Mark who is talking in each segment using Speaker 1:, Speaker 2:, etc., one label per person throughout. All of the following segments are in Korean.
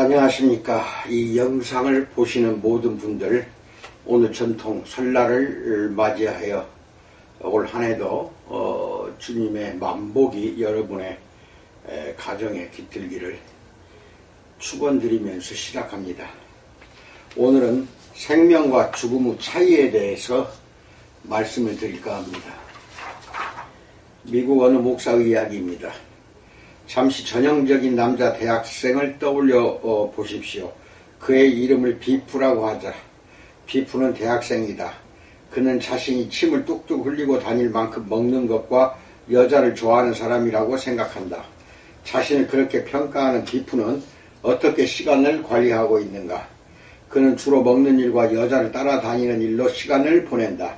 Speaker 1: 안녕하십니까. 이 영상을 보시는 모든 분들, 오늘 전통 설날을 맞이하여 올 한해도 주님의 만복이 여러분의 가정에 깃들기를 축원드리면서 시작합니다. 오늘은 생명과 죽음의 차이에 대해서 말씀을 드릴까 합니다. 미국 어느 목사의 이야기입니다. 잠시 전형적인 남자 대학생을 떠올려 보십시오. 그의 이름을 비프라고 하자. 비프는 대학생이다. 그는 자신이 침을 뚝뚝 흘리고 다닐 만큼 먹는 것과 여자를 좋아하는 사람이라고 생각한다. 자신을 그렇게 평가하는 비프는 어떻게 시간을 관리하고 있는가? 그는 주로 먹는 일과 여자를 따라다니는 일로 시간을 보낸다.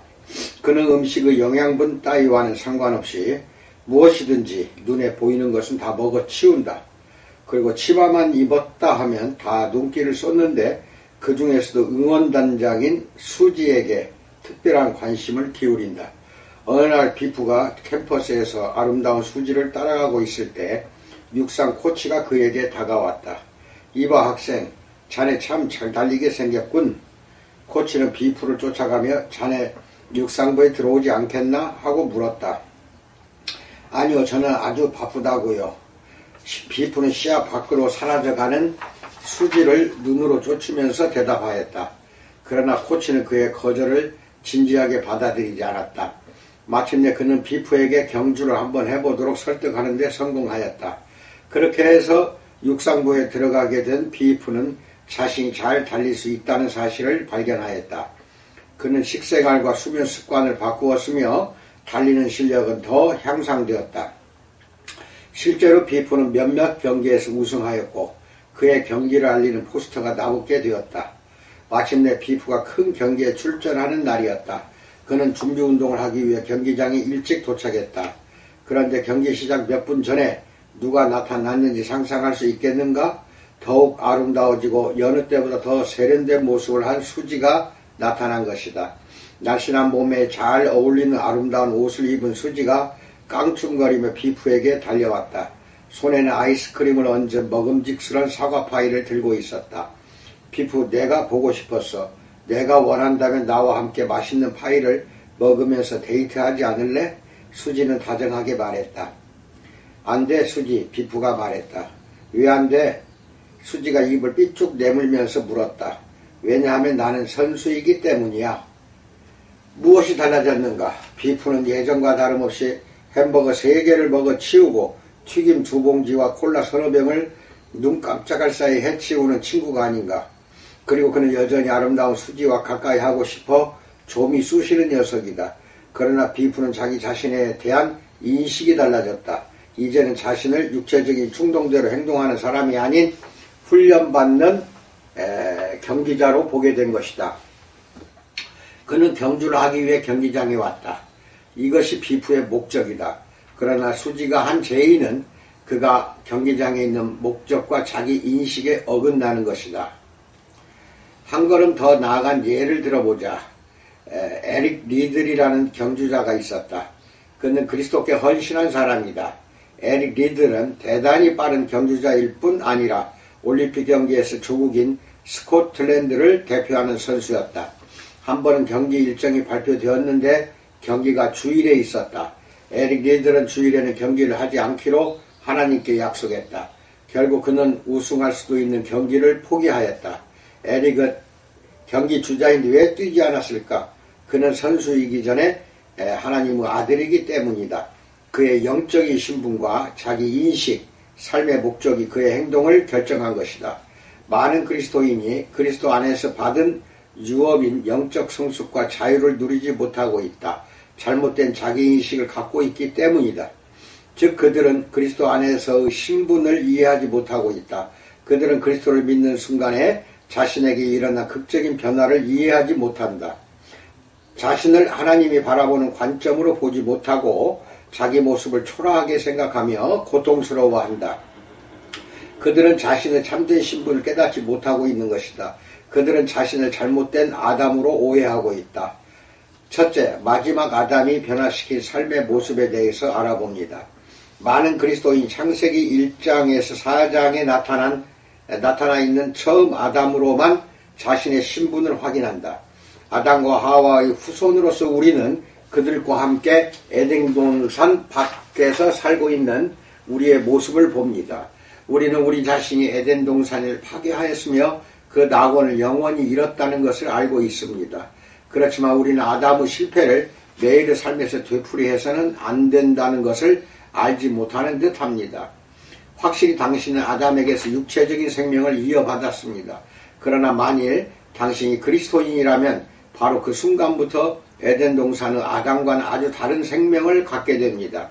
Speaker 1: 그는 음식의 영양분 따위와는 상관없이 무엇이든지 눈에 보이는 것은 다 먹어 치운다. 그리고 치마만 입었다 하면 다 눈길을 쏟는데 그 중에서도 응원단장인 수지에게 특별한 관심을 기울인다. 어느 날 비프가 캠퍼스에서 아름다운 수지를 따라가고 있을 때 육상 코치가 그에게 다가왔다. 이봐 학생, 자네 참 잘 달리게 생겼군. 코치는 비프를 쫓아가며 자네 육상부에 들어오지 않겠나? 하고 물었다. 아니요, 저는 아주 바쁘다고요. 비프는 시야 밖으로 사라져가는 수지를 눈으로 쫓으면서 대답하였다. 그러나 코치는 그의 거절을 진지하게 받아들이지 않았다. 마침내 그는 비프에게 경주를 한번 해보도록 설득하는 데 성공하였다. 그렇게 해서 육상부에 들어가게 된 비프는 자신이 잘 달릴 수 있다는 사실을 발견하였다. 그는 식생활과 수면 습관을 바꾸었으며 달리는 실력은 더 향상되었다. 실제로 비프는 몇몇 경기에서 우승하였고 그의 경기를 알리는 포스터가 나오게 되었다. 마침내 비프가 큰 경기에 출전하는 날이었다. 그는 준비운동을 하기 위해 경기장에 일찍 도착했다. 그런데 경기 시작 몇 분 전에 누가 나타났는지 상상할 수 있겠는가? 더욱 아름다워지고 여느 때보다 더 세련된 모습을 한 수지가 나타난 것이다. 날씬한 몸에 잘 어울리는 아름다운 옷을 입은 수지가 깡충거리며 비프에게 달려왔다. 손에는 아이스크림을 얹은 먹음직스러운 사과 파이를 들고 있었다. 비프, 내가 보고 싶었어. 내가 원한다면 나와 함께 맛있는 파이를 먹으면서 데이트하지 않을래? 수지는 다정하게 말했다. 안 돼, 수지. 비프가 말했다. 왜 안 돼? 수지가 입을 삐쭉 내물면서 물었다. 왜냐하면 나는 선수이기 때문이야. 무엇이 달라졌는가? 비프는 예전과 다름없이 햄버거 3개를 먹어 치우고 튀김 2봉지와 콜라 서너 병을 눈 깜짝할 사이 해치우는 친구가 아닌가? 그리고 그는 여전히 아름다운 수지와 가까이 하고 싶어 좀이 쑤시는 녀석이다. 그러나 비프는 자기 자신에 대한 인식이 달라졌다. 이제는 자신을 육체적인 충동대로 행동하는 사람이 아닌 훈련받는 경기자로 보게 된 것이다. 그는 경주를 하기 위해 경기장에 왔다. 이것이 비프의 목적이다. 그러나 수지가 한 죄인은 그가 경기장에 있는 목적과 자기 인식에 어긋나는 것이다. 한 걸음 더 나아간 예를 들어보자. 에릭 리들이라는 경주자가 있었다. 그는 그리스도께 헌신한 사람이다. 에릭 리들은 대단히 빠른 경주자일 뿐 아니라 올림픽 경기에서 조국인 스코틀랜드를 대표하는 선수였다. 한 번은 경기 일정이 발표되었는데 경기가 주일에 있었다. 에릭 리들은 주일에는 경기를 하지 않기로 하나님께 약속했다. 결국 그는 우승할 수도 있는 경기를 포기하였다. 에릭은 경기 주자인데 왜 뛰지 않았을까? 그는 선수이기 전에 하나님의 아들이기 때문이다. 그의 영적인 신분과 자기 인식, 삶의 목적이 그의 행동을 결정한 것이다. 많은 그리스도인이 그리스도 안에서 받은 유업인 영적 성숙과 자유를 누리지 못하고 있다. 잘못된 자기인식을 갖고 있기 때문이다. 즉 그들은 그리스도 안에서의 신분을 이해하지 못하고 있다. 그들은 그리스도를 믿는 순간에 자신에게 일어난 극적인 변화를 이해하지 못한다. 자신을 하나님이 바라보는 관점으로 보지 못하고 자기 모습을 초라하게 생각하며 고통스러워한다. 그들은 자신의 참된 신분을 깨닫지 못하고 있는 것이다. 그들은 자신을 잘못된 아담으로 오해하고 있다. 첫째, 마지막 아담이 변화시킨 삶의 모습에 대해서 알아봅니다. 많은 그리스도인 창세기 1장에서 4장에 나타난 나타나 있는 처음 아담으로만 자신의 신분을 확인한다. 아담과 하와의 후손으로서 우리는 그들과 함께 에덴동산 밖에서 살고 있는 우리의 모습을 봅니다. 우리는 우리 자신이 에덴 동산을 파괴하였으며 그 낙원을 영원히 잃었다는 것을 알고 있습니다. 그렇지만 우리는 아담의 실패를 매일의 삶에서 되풀이해서는 안 된다는 것을 알지 못하는 듯 합니다. 확실히 당신은 아담에게서 육체적인 생명을 이어받았습니다. 그러나 만일 당신이 그리스도인이라면 바로 그 순간부터 에덴 동산의 아담과는 아주 다른 생명을 갖게 됩니다.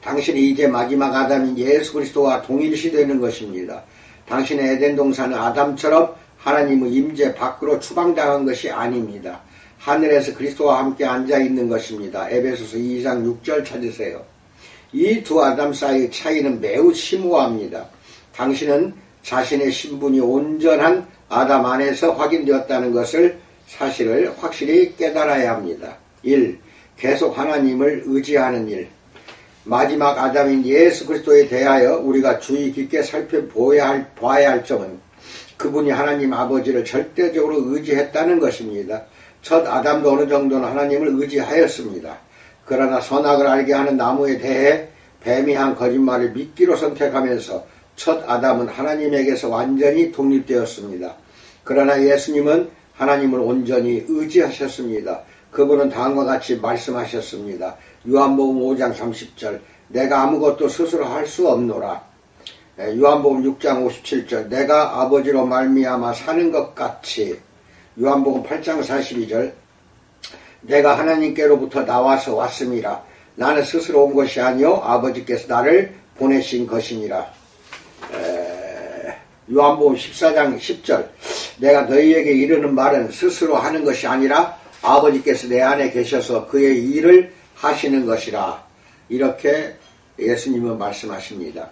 Speaker 1: 당신이 이제 마지막 아담인 예수 그리스도와 동일시되는 것입니다. 당신의 에덴 동산은 아담처럼 하나님의 임재 밖으로 추방당한 것이 아닙니다. 하늘에서 그리스도와 함께 앉아있는 것입니다. 에베소서 2장 6절 찾으세요. 이 두 아담 사이의 차이는 매우 심오합니다. 당신은 자신의 신분이 온전한 아담 안에서 확인되었다는 사실을 확실히 깨달아야 합니다. 1. 계속 하나님을 의지하는 일. 마지막 아담인 예수 그리스도에 대하여 우리가 주의 깊게 살펴봐야 할 점은 그분이 하나님 아버지를 절대적으로 의지했다는 것입니다. 첫 아담도 어느 정도는 하나님을 의지하였습니다. 그러나 선악을 알게 하는 나무에 대해 뱀이 한 거짓말을 믿기로 선택하면서 첫 아담은 하나님에게서 완전히 독립되었습니다. 그러나 예수님은 하나님을 온전히 의지하셨습니다. 그분은 다음과 같이 말씀하셨습니다. 요한복음 5장 30절 내가 아무것도 스스로 할 수 없노라. 요한복음 6장 57절 내가 아버지로 말미암아 사는 것 같이. 요한복음 8장 42절 내가 하나님께로부터 나와서 왔음이라. 나는 스스로 온 것이 아니요 아버지께서 나를 보내신 것이니라. 요한복음 14장 10절 내가 너희에게 이르는 말은 스스로 하는 것이 아니라 아버지께서 내 안에 계셔서 그의 일을 하시는 것이라. 이렇게 예수님은 말씀하십니다.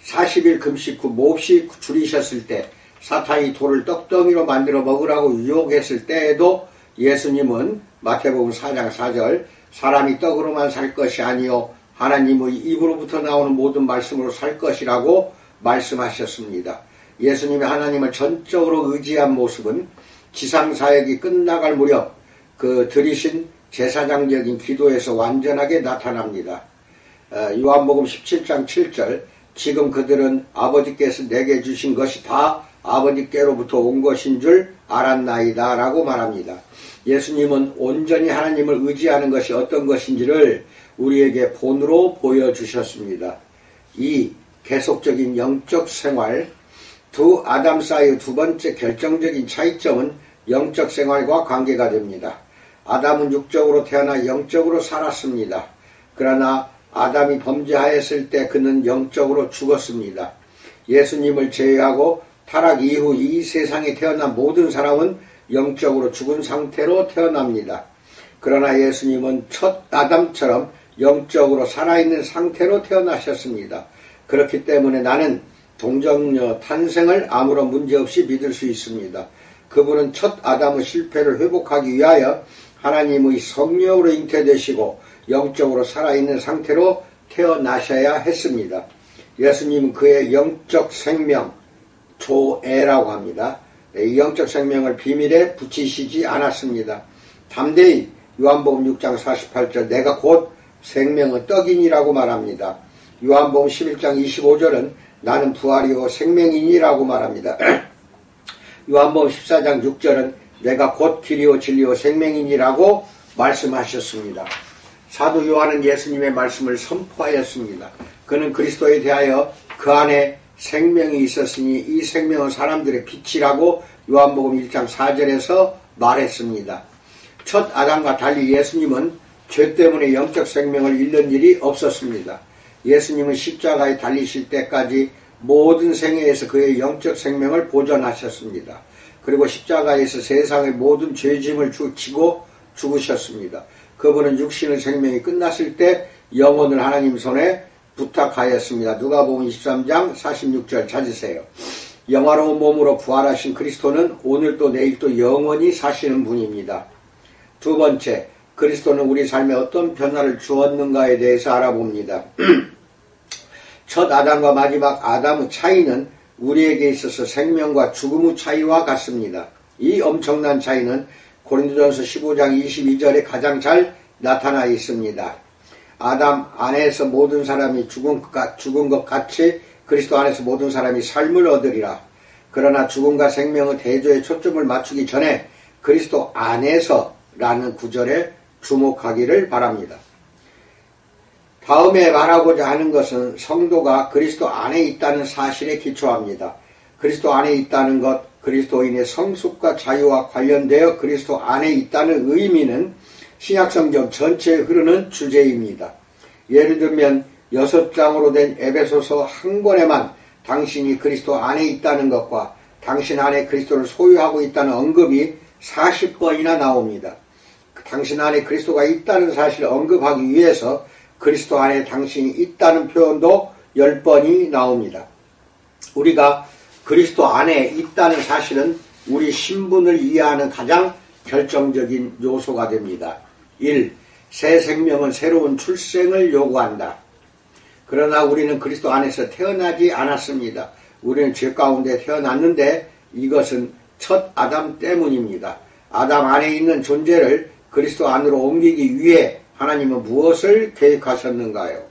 Speaker 1: 40일 금식 후 몹시 줄이셨을 때 사탄이 돌을 떡덩이로 만들어 먹으라고 유혹했을 때에도 예수님은 마태복음 4장 4절 사람이 떡으로만 살 것이 아니요 하나님의 입으로부터 나오는 모든 말씀으로 살 것이라고 말씀하셨습니다. 예수님이 하나님을 전적으로 의지한 모습은 지상사역이 끝나갈 무렵 그 드리신 제사장적인 기도에서 완전하게 나타납니다. 요한복음 17장 7절 지금 그들은 아버지께서 내게 주신 것이 다 아버지께로부터 온 것인 줄 알았나이다 라고 말합니다. 예수님은 온전히 하나님을 의지하는 것이 어떤 것인지를 우리에게 본으로 보여주셨습니다. 이 계속적인 영적 생활, 두 아담 사이의 두 번째 결정적인 차이점은 영적 생활과 관계가 됩니다. 아담은 육적으로 태어나 영적으로 살았습니다. 그러나 아담이 범죄하였을 때 그는 영적으로 죽었습니다. 예수님을 제외하고 타락 이후 이 세상에 태어난 모든 사람은 영적으로 죽은 상태로 태어납니다. 그러나 예수님은 첫 아담처럼 영적으로 살아있는 상태로 태어나셨습니다. 그렇기 때문에 나는 동정녀 탄생을 아무런 문제없이 믿을 수 있습니다. 그분은 첫 아담의 실패를 회복하기 위하여 하나님의 성령으로 잉태되시고 영적으로 살아있는 상태로 태어나셔야 했습니다. 예수님은 그의 영적 생명, 조에라고 합니다. 이 영적 생명을 비밀에 붙이시지 않았습니다. 담대히 요한복음 6장 48절 내가 곧 생명의 떡이니라고 말합니다. 요한복음 11장 25절은 나는 부활이요 생명이니라고 말합니다. 요한복음 14장 6절은 내가 곧 길이요 진리요 생명이니라고 말씀하셨습니다. 사도 요한은 예수님의 말씀을 선포하였습니다. 그는 그리스도에 대하여 그 안에 생명이 있었으니 이 생명은 사람들의 빛이라고 요한복음 1장 4절에서 말했습니다. 첫 아담과 달리 예수님은 죄 때문에 영적 생명을 잃는 일이 없었습니다. 예수님은 십자가에 달리실 때까지 모든 생애에서 그의 영적 생명을 보존하셨습니다. 그리고 십자가에서 세상의 모든 죄짐을 지고 죽으셨습니다. 그분은 육신의 생명이 끝났을 때 영혼을 하나님 손에 부탁하였습니다. 누가복음 23장 46절 찾으세요. 영화로운 몸으로 부활하신 그리스도는 오늘도 내일도 영원히 사시는 분입니다. 두 번째, 그리스도는 우리 삶에 어떤 변화를 주었는가에 대해서 알아봅니다. 첫 아담과 마지막 아담의 차이는 우리에게 있어서 생명과 죽음의 차이와 같습니다. 이 엄청난 차이는 고린도전서 15장 22절에 가장 잘 나타나 있습니다. 아담 안에서 모든 사람이 죽은 것 같이 그리스도 안에서 모든 사람이 삶을 얻으리라. 그러나 죽음과 생명의 대조에 초점을 맞추기 전에 그리스도 안에서라는 구절에 주목하기를 바랍니다. 다음에 말하고자 하는 것은 성도가 그리스도 안에 있다는 사실에 기초합니다. 그리스도 안에 있다는 것, 그리스도인의 성숙과 자유와 관련되어 그리스도 안에 있다는 의미는 신약성경 전체에 흐르는 주제입니다. 예를 들면 6장으로 된 에베소서 한 권에만 당신이 그리스도 안에 있다는 것과 당신 안에 그리스도를 소유하고 있다는 언급이 40번이나 나옵니다. 당신 안에 그리스도가 있다는 사실을 언급하기 위해서 그리스도 안에 당신이 있다는 표현도 10번이 나옵니다. 우리가 그리스도 안에 있다는 사실은 우리 신분을 이해하는 가장 결정적인 요소가 됩니다. 1. 새 생명은 새로운 출생을 요구한다. 그러나 우리는 그리스도 안에서 태어나지 않았습니다. 우리는 죄 가운데 태어났는데 이것은 첫 아담 때문입니다. 아담 안에 있는 존재를 그리스도 안으로 옮기기 위해 하나님은 무엇을 계획하셨는가요?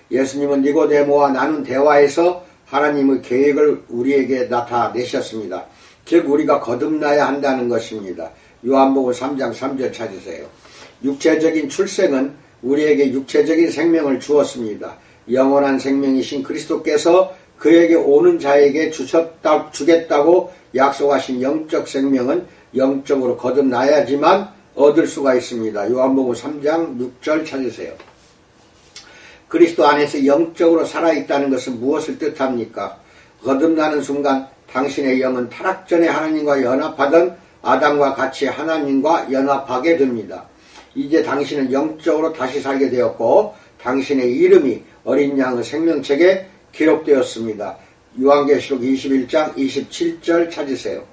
Speaker 1: 예수님은 니고데모와 나눈 대화에서 하나님의 계획을 우리에게 나타내셨습니다. 즉 우리가 거듭나야 한다는 것입니다. 요한복음 3장 3절 찾으세요. 육체적인 출생은 우리에게 육체적인 생명을 주었습니다. 영원한 생명이신 그리스도께서 그에게 오는 자에게 주겠다고 약속하신 영적 생명은 영적으로 거듭나야지만 얻을 수가 있습니다. 요한복음 3장 6절 찾으세요. 그리스도 안에서 영적으로 살아있다는 것은 무엇을 뜻합니까? 거듭나는 순간 당신의 영은 타락 전에 하나님과 연합하던 아담과 같이 하나님과 연합하게 됩니다. 이제 당신은 영적으로 다시 살게 되었고 당신의 이름이 어린 양의 생명책에 기록되었습니다. 요한계시록 21장 27절 찾으세요.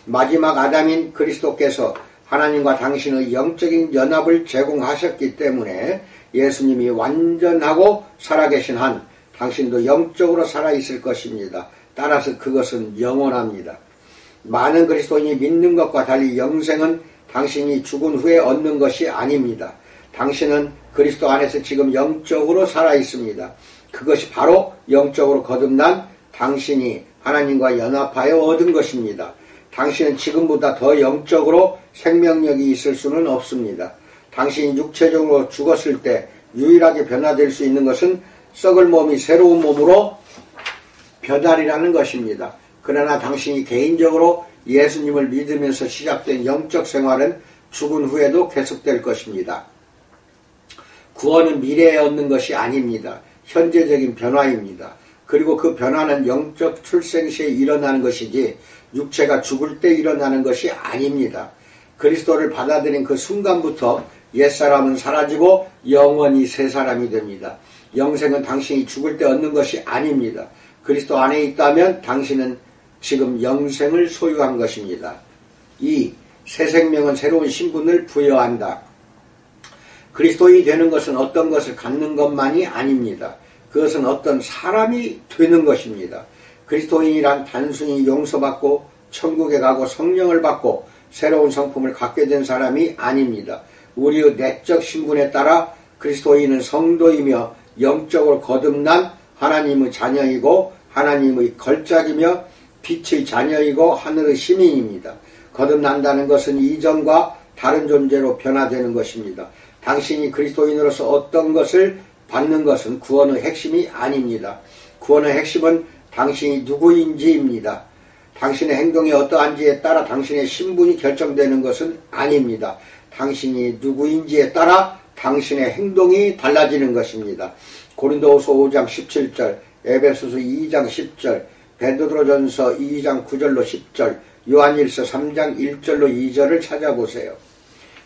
Speaker 1: 마지막 아담인 그리스도께서 하나님과 당신의 영적인 연합을 제공하셨기 때문에 예수님이 완전하고 살아계신 한 당신도 영적으로 살아있을 것입니다. 따라서 그것은 영원합니다. 많은 그리스도인이 믿는 것과 달리 영생은 당신이 죽은 후에 얻는 것이 아닙니다. 당신은 그리스도 안에서 지금 영적으로 살아있습니다. 그것이 바로 영적으로 거듭난 당신이 하나님과 연합하여 얻은 것입니다. 당신은 지금보다 더 영적으로 생명력이 있을 수는 없습니다. 당신이 육체적으로 죽었을 때 유일하게 변화될 수 있는 것은 썩을 몸이 새로운 몸으로 변화리라는 것입니다. 그러나 당신이 개인적으로 예수님을 믿으면서 시작된 영적 생활은 죽은 후에도 계속될 것입니다. 구원은 미래에 얻는 것이 아닙니다. 현재적인 변화입니다. 그리고 그 변화는 영적 출생 시에 일어나는 것이지 육체가 죽을 때 일어나는 것이 아닙니다. 그리스도를 받아들인 그 순간부터 옛사람은 사라지고 영원히 새 사람이 됩니다. 영생은 당신이 죽을 때 얻는 것이 아닙니다. 그리스도 안에 있다면 당신은 지금 영생을 소유한 것입니다. 2. 새 생명은 새로운 신분을 부여한다. 그리스도인이 되는 것은 어떤 것을 갖는 것만이 아닙니다. 그것은 어떤 사람이 되는 것입니다. 그리스도인이란 단순히 용서받고 천국에 가고 성령을 받고 새로운 성품을 갖게 된 사람이 아닙니다. 우리의 내적 신분에 따라 그리스도인은 성도이며 영적으로 거듭난 하나님의 자녀이고 하나님의 걸작이며 빛의 자녀이고 하늘의 시민입니다. 거듭난다는 것은 이전과 다른 존재로 변화되는 것입니다. 당신이 그리스도인으로서 어떤 것을 받는 것은 구원의 핵심이 아닙니다. 구원의 핵심은 당신이 누구인지입니다. 당신의 행동이 어떠한지에 따라 당신의 신분이 결정되는 것은 아닙니다. 당신이 누구인지에 따라 당신의 행동이 달라지는 것입니다. 고린도후서 5장 17절, 에베소서 2장 10절, 베드로전서 2장 9절로 10절, 요한일서 3장 1절로 2절을 찾아보세요.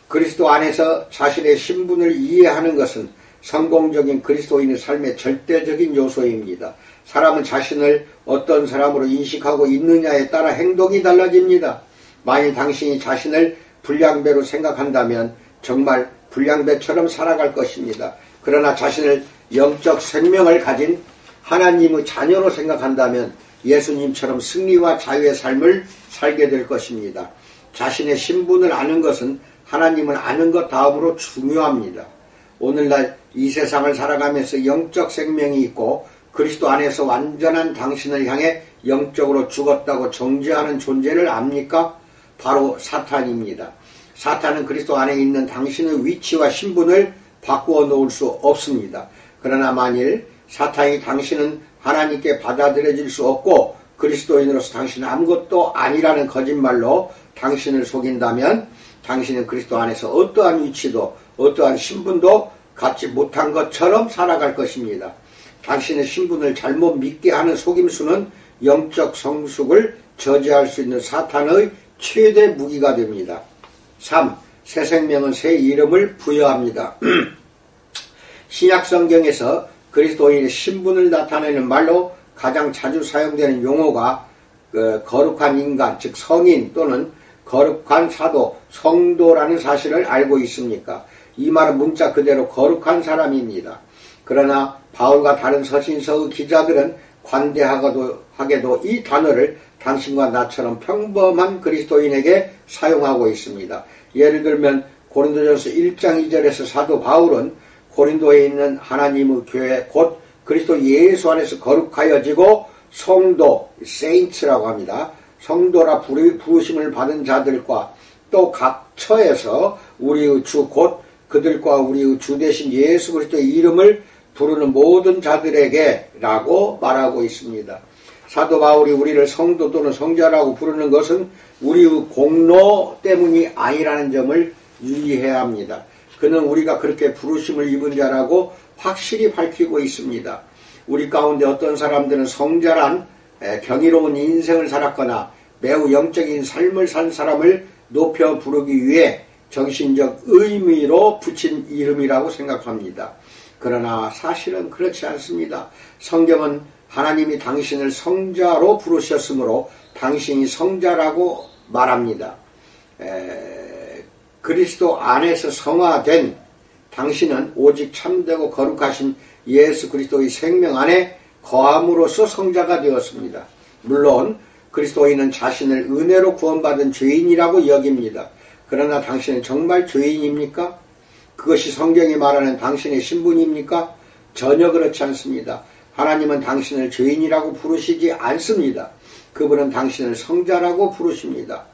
Speaker 1: 그리스도 안에서 자신의 신분을 이해하는 것은 성공적인 그리스도인의 삶의 절대적인 요소입니다. 사람은 자신을 어떤 사람으로 인식하고 있느냐에 따라 행동이 달라집니다. 만일 당신이 자신을 불량배로 생각한다면 정말 불량배처럼 살아갈 것입니다. 그러나 자신을 영적 생명을 가진 하나님의 자녀로 생각한다면 예수님처럼 승리와 자유의 삶을 살게 될 것입니다. 자신의 신분을 아는 것은 하나님을 아는 것 다음으로 중요합니다. 오늘날 이 세상을 살아가면서 영적 생명이 있고 그리스도 안에서 완전한 당신을 향해 영적으로 죽었다고 정죄하는 존재를 압니까? 바로 사탄입니다. 사탄은 그리스도 안에 있는 당신의 위치와 신분을 바꾸어 놓을 수 없습니다. 그러나 만일 사탄이 당신은 하나님께 받아들여질 수 없고 그리스도인으로서 당신은 아무것도 아니라는 거짓말로 당신을 속인다면 당신은 그리스도 안에서 어떠한 위치도 어떠한 신분도 갖지 못한 것처럼 살아갈 것입니다. 당신의 신분을 잘못 믿게 하는 속임수는 영적 성숙을 저지할 수 있는 사탄의 최대 무기가 됩니다. 3. 새 생명은 새 이름을 부여합니다. 신약성경에서 그리스도인의 신분을 나타내는 말로 가장 자주 사용되는 용어가 거룩한 인간, 즉 성인 또는 거룩한 사도, 성도라는 사실을 알고 있습니까? 이 말은 문자 그대로 거룩한 사람입니다. 그러나 바울과 다른 서신서의 기자들은 관대하게도 이 단어를 당신과 나처럼 평범한 그리스도인에게 사용하고 있습니다. 예를 들면 고린도전서 1장 2절에서 사도 바울은 고린도에 있는 하나님의 교회 곧 그리스도 예수 안에서 거룩하여지고 성도, saints라고 합니다. 성도라 부르심을 받은 자들과 또 각 처에서 우리의 주 곧 그들과 우리의 주 대신 예수 그리스도의 이름을 부르는 모든 자들에게 라고 말하고 있습니다. 사도 바울이 우리를 성도 또는 성자라고 부르는 것은 우리의 공로 때문이 아니라는 점을 유의해야 합니다. 그는 우리가 그렇게 부르심을 입은 자라고 확실히 밝히고 있습니다. 우리 가운데 어떤 사람들은 성자란 경이로운 인생을 살았거나 매우 영적인 삶을 산 사람을 높여 부르기 위해 정신적 의미로 붙인 이름이라고 생각합니다. 그러나 사실은 그렇지 않습니다. 성경은 하나님이 당신을 성자로 부르셨으므로 당신이 성자라고 말합니다. 그리스도 안에서 성화된 당신은 오직 참되고 거룩하신 예수 그리스도의 생명 안에 거함으로써 성자가 되었습니다. 물론 그리스도인은 자신을 은혜로 구원받은 죄인이라고 여깁니다. 그러나 당신은 정말 죄인입니까? 그것이 성경이 말하는 당신의 신분입니까? 전혀 그렇지 않습니다. 하나님은 당신을 죄인이라고 부르시지 않습니다. 그분은 당신을 성자라고 부르십니다.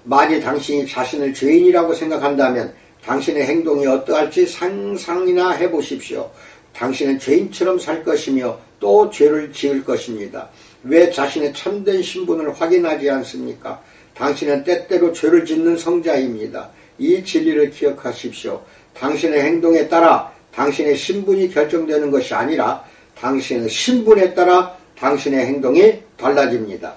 Speaker 1: 만일 당신이 자신을 죄인이라고 생각한다면 당신의 행동이 어떠할지 상상이나 해보십시오. 당신은 죄인처럼 살 것이며 또 죄를 지을 것입니다. 왜 자신의 참된 신분을 확인하지 않습니까? 당신은 때때로 죄를 짓는 성자입니다. 이 진리를 기억하십시오. 당신의 행동에 따라 당신의 신분이 결정되는 것이 아니라 당신의 신분에 따라 당신의 행동이 달라집니다.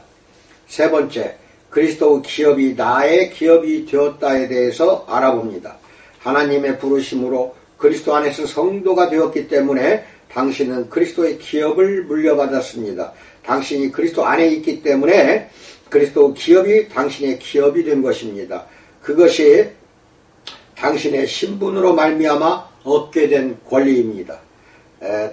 Speaker 1: 세 번째, 그리스도의 기업이 나의 기업이 되었다에 대해서 알아봅니다. 하나님의 부르심으로 그리스도 안에서 성도가 되었기 때문에 당신은 그리스도의 기업을 물려받았습니다. 당신이 그리스도 안에 있기 때문에 그리스도 기업이 당신의 기업이 된 것입니다. 그것이 당신의 신분으로 말미암아 얻게 된 권리입니다.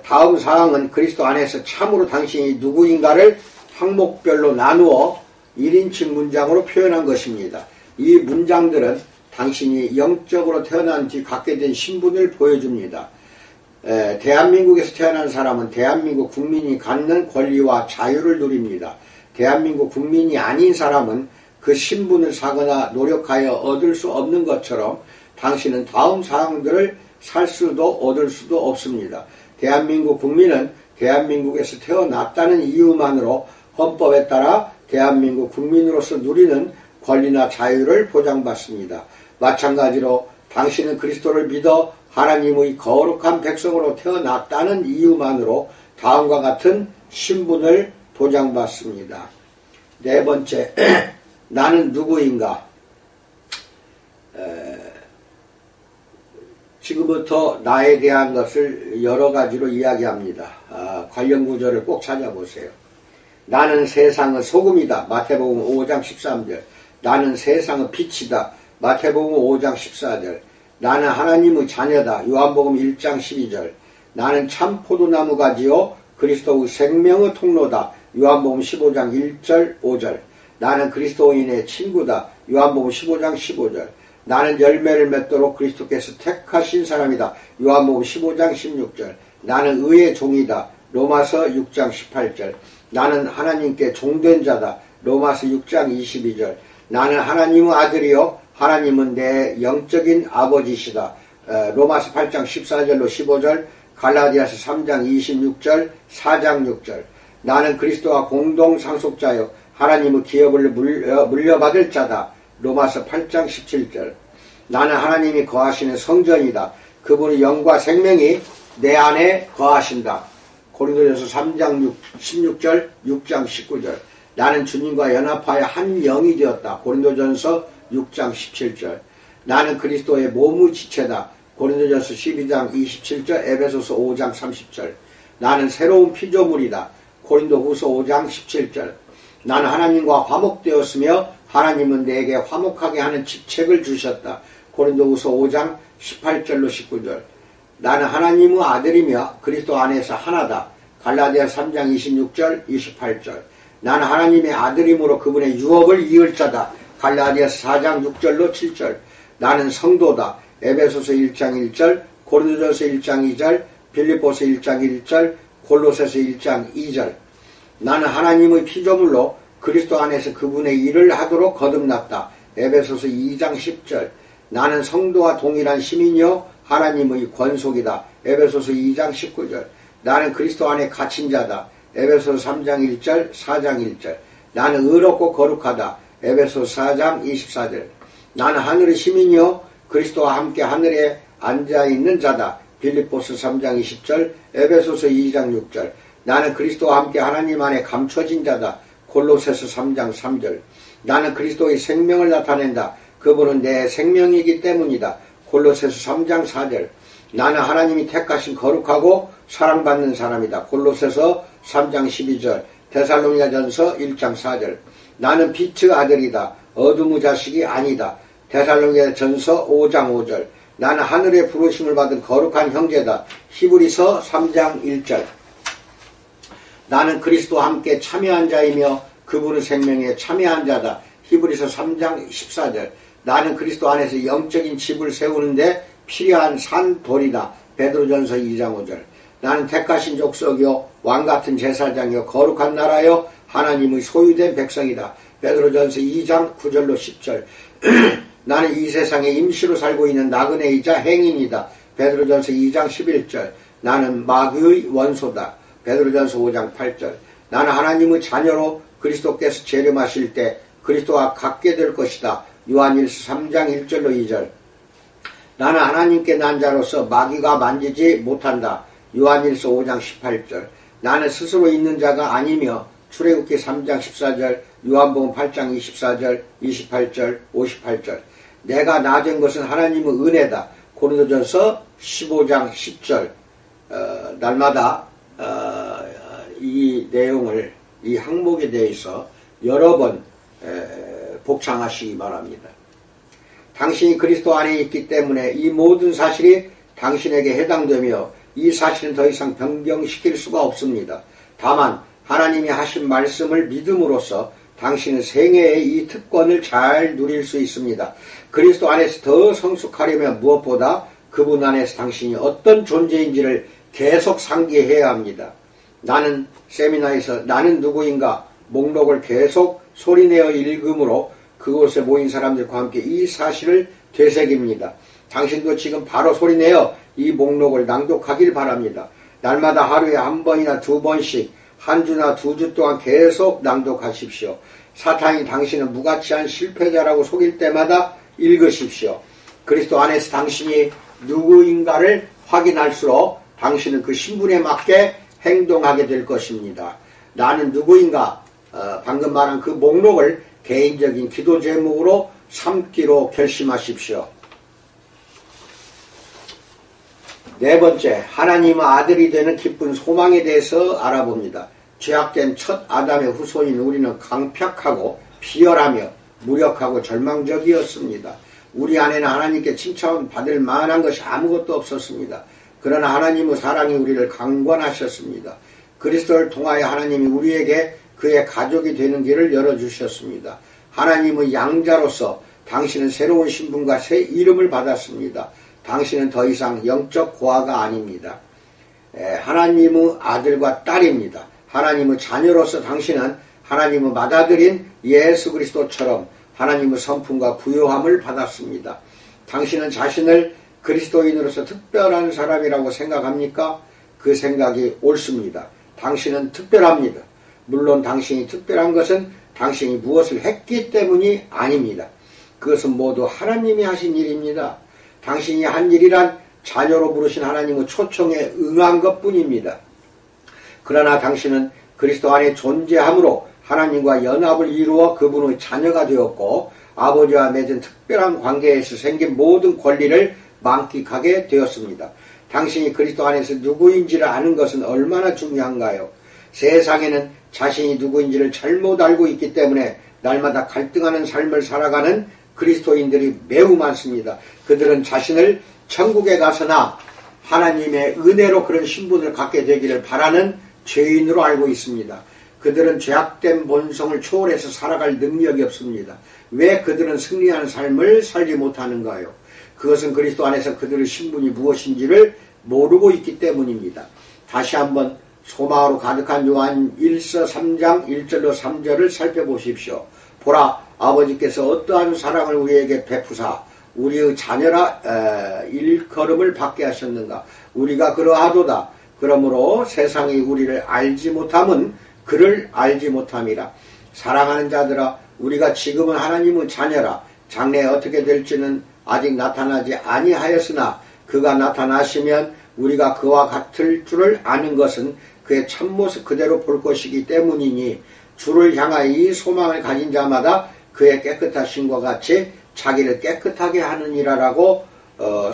Speaker 1: 다음 사항은 그리스도 안에서 참으로 당신이 누구인가를 항목별로 나누어 1인칭 문장으로 표현한 것입니다. 이 문장들은 당신이 영적으로 태어난 뒤 갖게 된 신분을 보여줍니다. 대한민국에서 태어난 사람은 대한민국 국민이 갖는 권리와 자유를 누립니다. 대한민국 국민이 아닌 사람은 그 신분을 사거나 노력하여 얻을 수 없는 것처럼 당신은 다음 사항들을 살 수도 얻을 수도 없습니다. 대한민국 국민은 대한민국에서 태어났다는 이유만으로 헌법에 따라 대한민국 국민으로서 누리는 권리나 자유를 보장받습니다. 마찬가지로 당신은 그리스도를 믿어 하나님의 거룩한 백성으로 태어났다는 이유만으로 다음과 같은 신분을 보장받습니다. 네 번째, 나는 누구인가? 지금부터 나에 대한 것을 여러 가지로 이야기합니다. 관련 구절을 꼭 찾아보세요. 나는 세상의 소금이다. 마태복음 5장 13절. 나는 세상의 빛이다. 마태복음 5장 14절. 나는 하나님의 자녀다. 요한복음 1장 12절. 나는 참 포도나무 가지요 그리스도의 생명의 통로다. 요한복음 15장 1절 5절. 나는 그리스도인의 친구다. 요한복음 15장 15절. 나는 열매를 맺도록 그리스도께서 택하신 사람이다. 요한복음 15장 16절. 나는 의의 종이다. 로마서 6장 18절. 나는 하나님께 종된 자다. 로마서 6장 22절. 나는 하나님의 아들이요 하나님은 내 영적인 아버지시다. 로마서 8장 14절로 15절. 갈라디아서 3장 26절 4장 6절. 나는 그리스도와 공동 상속자요 하나님의 기업을 물려받을 자다. 로마서 8장 17절. 나는 하나님이 거하시는 성전이다. 그분의 영과 생명이 내 안에 거하신다. 고린도전서 3장 16절 6장 19절. 나는 주님과 연합하여 한 영이 되었다. 고린도전서 6장 17절. 나는 그리스도의 몸의 지체다. 고린도전서 12장 27절 에베소서 5장 30절. 나는 새로운 피조물이다. 고린도후서 5장 17절. 나는 하나님과 화목되었으며 하나님은 내게 화목하게 하는 직책을 주셨다. 고린도후서 5장 18절로 19절. 나는 하나님의 아들이며 그리스도 안에서 하나다. 갈라디아 3장 26절 28절. 나는 하나님의 아들이므로 그분의 유업을 이을 자다. 갈라디아서 4장 6절로 7절. 나는 성도다. 에베소서 1장 1절, 고린도전서 1장 2절, 빌립보서 1장 1절, 골로새서 1장 2절. 나는 하나님의 피조물로 그리스도 안에서 그분의 일을 하도록 거듭났다. 에베소서 2장 10절. 나는 성도와 동일한 시민이요 하나님의 권속이다. 에베소서 2장 19절. 나는 그리스도 안에 갇힌 자다. 에베소서 3장 1절 4장 1절. 나는 의롭고 거룩하다. 에베소서 4장 24절. 나는 하늘의 시민이요 그리스도와 함께 하늘에 앉아있는 자다. 빌립보서 3장 20절 에베소서 2장 6절. 나는 그리스도와 함께 하나님 안에 감춰진 자다. 골로새서 3장 3절. 나는 그리스도의 생명을 나타낸다. 그분은 내 생명이기 때문이다. 골로새서 3장 4절. 나는 하나님이 택하신 거룩하고 사랑받는 사람이다. 골로새서 3장 12절. 데살로니가전서 1장 4절. 나는 빛의 아들이다. 어둠의 자식이 아니다. 데살로니가전서 5장 5절. 나는 하늘의 부르심을 받은 거룩한 형제다. 히브리서 3장 1절. 나는 그리스도와 함께 참여한 자이며 그분의 생명에 참여한 자다. 히브리서 3장 14절. 나는 그리스도 안에서 영적인 집을 세우는데 필요한 산돌이다. 베드로전서 2장 5절. 나는 택하신 족속이요 왕같은 제사장이요 거룩한 나라요 하나님의 소유된 백성이다. 베드로전서 2장 9절로 10절. 나는 이 세상에 임시로 살고 있는 나그네이자 행인이다. 베드로전서 2장 11절. 나는 마귀의 원소다. 베드로전서 5장 8절. 나는 하나님의 자녀로 그리스도께서 재림하실 때 그리스도와 같게 될 것이다. 요한일서 3장 1절로 2절. 나는 하나님께 난 자로서 마귀가 만지지 못한다. 요한일서 5장 18절. 나는 스스로 있는 자가 아니며 출애굽기 3장 14절, 요한복음 8장 24절, 28절, 58절. 내가 나된 것은 하나님의 은혜다. 고린도전서 15장 10절. 날마다 이 내용을 이 항목에 대해서 여러 번 복창하시기 바랍니다. 당신이 그리스도 안에 있기 때문에 이 모든 사실이 당신에게 해당되며 이 사실은 더 이상 변경시킬 수가 없습니다. 다만 하나님이 하신 말씀을 믿음으로써 당신은 생애의 이 특권을 잘 누릴 수 있습니다. 그리스도 안에서 더 성숙하려면 무엇보다 그분 안에서 당신이 어떤 존재인지를 계속 상기해야 합니다. 나는 세미나에서 나는 누구인가 목록을 계속 소리내어 읽음으로 그곳에 모인 사람들과 함께 이 사실을 되새깁니다. 당신도 지금 바로 소리내어 이 목록을 낭독하길 바랍니다. 날마다 하루에 한 번이나 두 번씩 한 주나 두 주 동안 계속 낭독하십시오. 사탄이 당신은 무가치한 실패자라고 속일 때마다 읽으십시오. 그리스도 안에서 당신이 누구인가를 확인할수록 당신은 그 신분에 맞게 행동하게 될 것입니다. 나는 누구인가 방금 말한 그 목록을 개인적인 기도 제목으로 삼기로 결심하십시오. 네 번째, 하나님의 아들이 되는 기쁜 소망에 대해서 알아봅니다. 죄악된 첫 아담의 후손인 우리는 강팍하고 비열하며 무력하고 절망적이었습니다. 우리 안에는 하나님께 칭찬받을 만한 것이 아무것도 없었습니다. 그러나 하나님의 사랑이 우리를 강권하셨습니다. 그리스도를 통하여 하나님이 우리에게 그의 가족이 되는 길을 열어주셨습니다. 하나님의 양자로서 당신은 새로운 신분과 새 이름을 받았습니다. 당신은 더 이상 영적 고아가 아닙니다. 하나님의 아들과 딸입니다. 하나님의 자녀로서 당신은 하나님의 맏아들인 예수 그리스도처럼 하나님의 성품과 부요함을 받았습니다. 당신은 자신을 그리스도인으로서 특별한 사람이라고 생각합니까? 그 생각이 옳습니다. 당신은 특별합니다. 물론 당신이 특별한 것은 당신이 무엇을 했기 때문이 아닙니다. 그것은 모두 하나님이 하신 일입니다. 당신이 한 일이란 자녀로 부르신 하나님의 초청에 응한 것뿐입니다. 그러나 당신은 그리스도 안에 존재함으로 하나님과 연합을 이루어 그분의 자녀가 되었고 아버지와 맺은 특별한 관계에서 생긴 모든 권리를 만끽하게 되었습니다. 당신이 그리스도 안에서 누구인지를 아는 것은 얼마나 중요한가요? 세상에는 자신이 누구인지를 잘못 알고 있기 때문에 날마다 갈등하는 삶을 살아가는 그리스도인들이 매우 많습니다. 그들은 자신을 천국에 가서나 하나님의 은혜로 그런 신분을 갖게 되기를 바라는 죄인으로 알고 있습니다. 그들은 죄악된 본성을 초월해서 살아갈 능력이 없습니다. 왜 그들은 승리하는 삶을 살지 못하는가요? 그것은 그리스도 안에서 그들의 신분이 무엇인지를 모르고 있기 때문입니다. 다시 한번 소망으로 가득한 요한 1서 3장 1절로 3절을 살펴보십시오. 보라, 아버지께서 어떠한 사랑을 우리에게 베푸사 우리의 자녀라 일컬음을 받게 하셨는가. 우리가 그러하도다. 그러므로 세상이 우리를 알지 못함은 그를 알지 못함이라. 사랑하는 자들아, 우리가 지금은 하나님의 자녀라. 장래에 어떻게 될지는 아직 나타나지 아니하였으나 그가 나타나시면 우리가 그와 같을 줄을 아는 것은 그의 참모습 그대로 볼 것이기 때문이니 주를 향하여 이 소망을 가진 자마다 그의 깨끗하심과 같이 자기를 깨끗하게 하느니라라고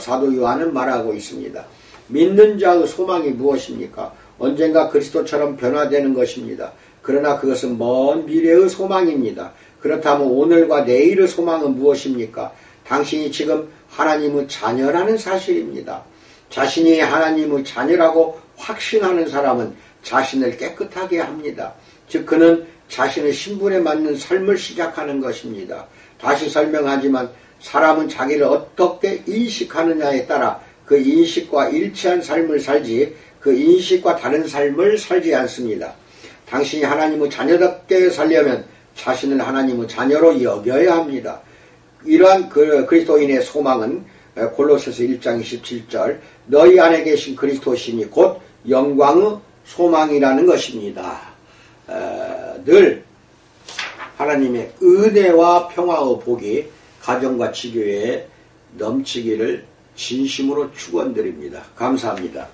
Speaker 1: 사도 요한은 말하고 있습니다. 믿는 자의 소망이 무엇입니까? 언젠가 그리스도처럼 변화되는 것입니다. 그러나 그것은 먼 미래의 소망입니다. 그렇다면 오늘과 내일의 소망은 무엇입니까? 당신이 지금 하나님의 자녀라는 사실입니다. 자신이 하나님의 자녀라고 확신하는 사람은 자신을 깨끗하게 합니다. 즉 그는 자신의 신분에 맞는 삶을 시작하는 것입니다. 다시 설명하지만 사람은 자기를 어떻게 인식하느냐에 따라 그 인식과 일치한 삶을 살지 그 인식과 다른 삶을 살지 않습니다. 당신이 하나님의 자녀답게 살려면 자신을 하나님의 자녀로 여겨야 합니다. 이러한 그리스도인의 소망은 골로새서 1장 27절 너희 안에 계신 그리스도시니 곧 영광의 소망이라는 것입니다. 늘 하나님의 은혜와 평화의 복이 가정과 지교회에 넘치기를 진심으로 축원드립니다. 감사합니다.